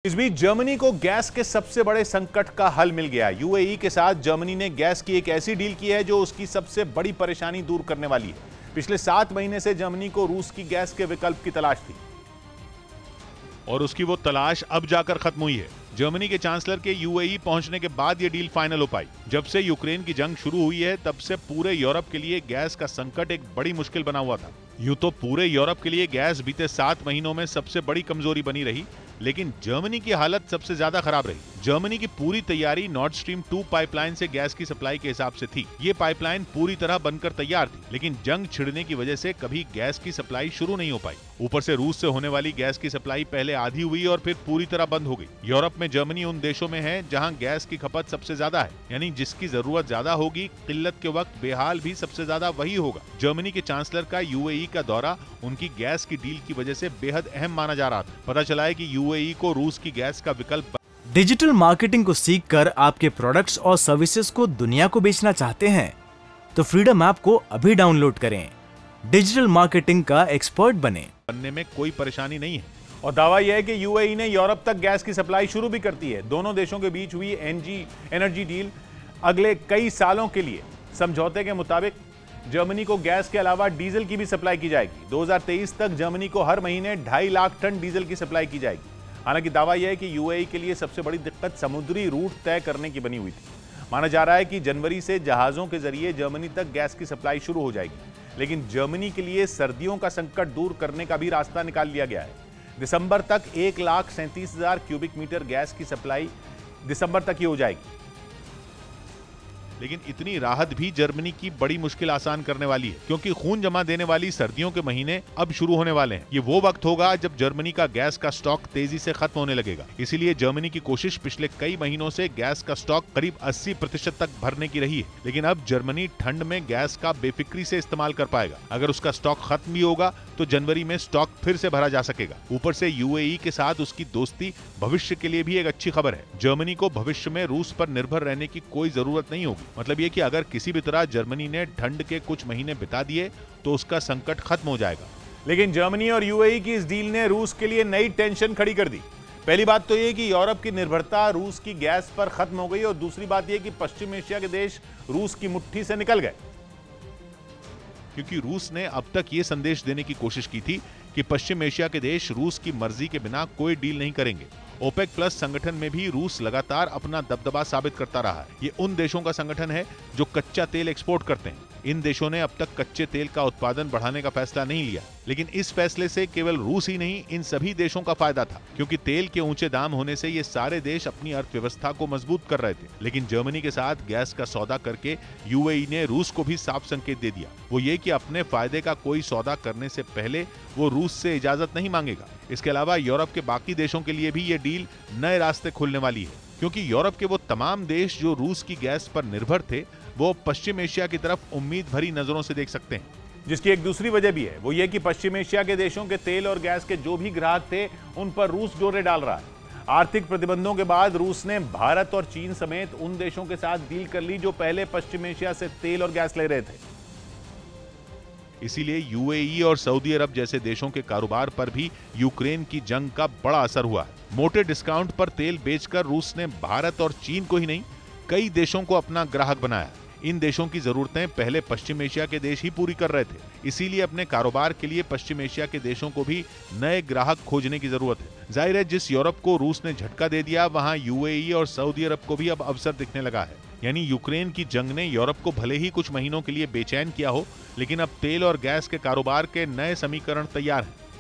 इस बीच जर्मनी को गैस के सबसे बड़े संकट का हल मिल गया। यूएई के साथ जर्मनी ने गैस की एक ऐसी डील की है जो उसकी सबसे बड़ी परेशानी दूर करने वाली है। पिछले 7 महीने से जर्मनी को रूस की गैस के विकल्प की तलाश थी और उसकी वो तलाश अब जाकर खत्म हुई है। जर्मनी के चांसलर के यूएई पहुंचने के बाद ये डील फाइनल हो पाई। जब से यूक्रेन की जंग शुरू हुई है तब से पूरे यूरोप के लिए गैस का संकट एक बड़ी मुश्किल बना हुआ था। यूं तो पूरे यूरोप के लिए गैस बीते 7 महीनों में सबसे बड़ी कमजोरी बनी रही, लेकिन जर्मनी की हालत सबसे ज्यादा खराब रही। जर्मनी की पूरी तैयारी नॉर्ड स्ट्रीम 2 पाइपलाइन से गैस की सप्लाई के हिसाब से थी। ये पाइपलाइन पूरी तरह बनकर तैयार थी, लेकिन जंग छिड़ने की वजह से कभी गैस की सप्लाई शुरू नहीं हो पाई। ऊपर से रूस से होने वाली गैस की सप्लाई पहले आधी हुई और फिर पूरी तरह बंद हो गई। यूरोप में जर्मनी उन देशों में है जहां गैस की खपत सबसे ज्यादा है, यानी जिसकी जरूरत ज्यादा होगी, किल्लत के वक्त बेहाल भी सबसे ज्यादा वही होगा। जर्मनी के चांसलर का यूएई का दौरा उनकी गैस की डील की वजह से बेहद अहम माना जा रहा था। पता चला है कि यूएई को रूस की गैस का विकल्प। डिजिटल मार्केटिंग को सीखकर आपके प्रोडक्ट्स और सर्विसेज को दुनिया को बेचना चाहते हैं तो फ्रीडम ऐप को अभी डाउनलोड करें। डिजिटल मार्केटिंग का एक्सपर्ट बनने में कोई परेशानी नहीं है। और दावा यह है कि यूएई ने यूरोप तक गैस की सप्लाई शुरू भी कर दी है। दोनों देशों के बीच हुई एनर्जी डील अगले कई सालों के लिए। समझौते के मुताबिक जर्मनी को गैस के अलावा डीजल की भी सप्लाई की जाएगी। 2023 तक जर्मनी को हर महीने 2.5 लाख टन डीजल की सप्लाई की जाएगी। हालांकि दावा यह है कि यूएई के लिए सबसे बड़ी दिक्कत समुद्री रूट तय करने की बनी हुई थी। माना जा रहा है कि जनवरी से जहाजों के जरिए जर्मनी तक गैस की सप्लाई शुरू हो जाएगी, लेकिन जर्मनी के लिए सर्दियों का संकट दूर करने का भी रास्ता निकाल लिया गया है। दिसंबर तक 1,37,000 क्यूबिक मीटर गैस की सप्लाई दिसंबर तक ही हो जाएगी। लेकिन इतनी राहत भी जर्मनी की बड़ी मुश्किल आसान करने वाली है, क्योंकि खून जमा देने वाली सर्दियों के महीने अब शुरू होने वाले हैं। ये वो वक्त होगा जब जर्मनी का गैस का स्टॉक तेजी से खत्म होने लगेगा। इसीलिए जर्मनी की कोशिश पिछले कई महीनों से गैस का स्टॉक करीब 80% तक भरने की रही है। लेकिन अब जर्मनी ठंड में गैस का बेफिक्री से इस्तेमाल कर पाएगा। अगर उसका स्टॉक खत्म भी होगा तो जनवरी में स्टॉक फिर से भरा जा सकेगा। ऊपर से यूएई के साथ उसकी दोस्ती भविष्य के लिए भी एक अच्छी खबर है। जर्मनी को भविष्य में रूस पर निर्भर रहने की कोई जरूरत नहीं होगी। मतलब ये कि अगर किसी भी तरह जर्मनी ने ठंड के कुछ महीने बिता दिए तो उसका संकट खत्म हो जाएगा। लेकिन जर्मनी और यूएई की इस डील ने रूस के लिए नई टेंशन खड़ी कर दी। पहली बात तो यह कि यूरोप की निर्भरता रूस की गैस पर खत्म हो गई, और दूसरी बात यह कि पश्चिम एशिया के देश रूस की मुट्ठी से निकल गए। क्योंकि रूस ने अब तक ये संदेश देने की कोशिश की थी कि पश्चिम एशिया के देश रूस की मर्जी के बिना कोई डील नहीं करेंगे। ओपेक प्लस संगठन में भी रूस लगातार अपना दबदबा साबित करता रहा है। ये उन देशों का संगठन है जो कच्चा तेल एक्सपोर्ट करते हैं। इन देशों ने अब तक कच्चे तेल का उत्पादन बढ़ाने का फैसला नहीं लिया, लेकिन इस फैसले से केवल रूस ही नहीं, इन सभी देशों का फायदा था, क्योंकि तेल के ऊंचे दाम होने से ये सारे देश अपनी अर्थव्यवस्था को मजबूत कर रहे थे। लेकिन जर्मनी के साथ गैस का सौदा करके यूएई ने रूस को भी साफ संकेत दे दिया, वो ये कि अपने फायदे का कोई सौदा करने से पहले वो रूस से इजाजत नहीं मांगेगा। इसके अलावा यूरोप के बाकी देशों के लिए भी ये डील नए रास्ते खोलने वाली है, क्योंकि यूरोप के वो तमाम देश जो रूस की गैस पर निर्भर थे वो पश्चिम एशिया की तरफ उम्मीद भरी नजरों से देख सकते हैं। जिसकी एक दूसरी वजह भी है, वो ये कि पश्चिम एशिया के देशों के तेल और गैस के जो भी ग्राहक थे उन पर रूस डोरे डाल रहा है। आर्थिक प्रतिबंधों के बाद रूस ने भारत और चीन समेत उन देशों के साथ डील कर ली जो पहले पश्चिम एशिया से तेल और गैस ले रहे थे। इसीलिए यूएई और सऊदी अरब जैसे देशों के कारोबार पर भी यूक्रेन की जंग का बड़ा असर हुआ है। मोटे डिस्काउंट पर तेल बेचकर रूस ने भारत और चीन को ही नहीं, कई देशों को अपना ग्राहक बनाया। इन देशों की जरूरतें पहले पश्चिम एशिया के देश ही पूरी कर रहे थे, इसीलिए अपने कारोबार के लिए पश्चिम एशिया के देशों को भी नए ग्राहक खोजने की जरूरत है। जाहिर है, जिस यूरोप को रूस ने झटका दे दिया, वहां यूएई और सऊदी अरब को भी अब अवसर दिखने लगा है। यानी यूक्रेन की जंग ने यूरोप को भले ही कुछ महीनों के लिए बेचैन किया हो, लेकिन अब तेल और गैस के कारोबार के नए समीकरण तैयार हैं।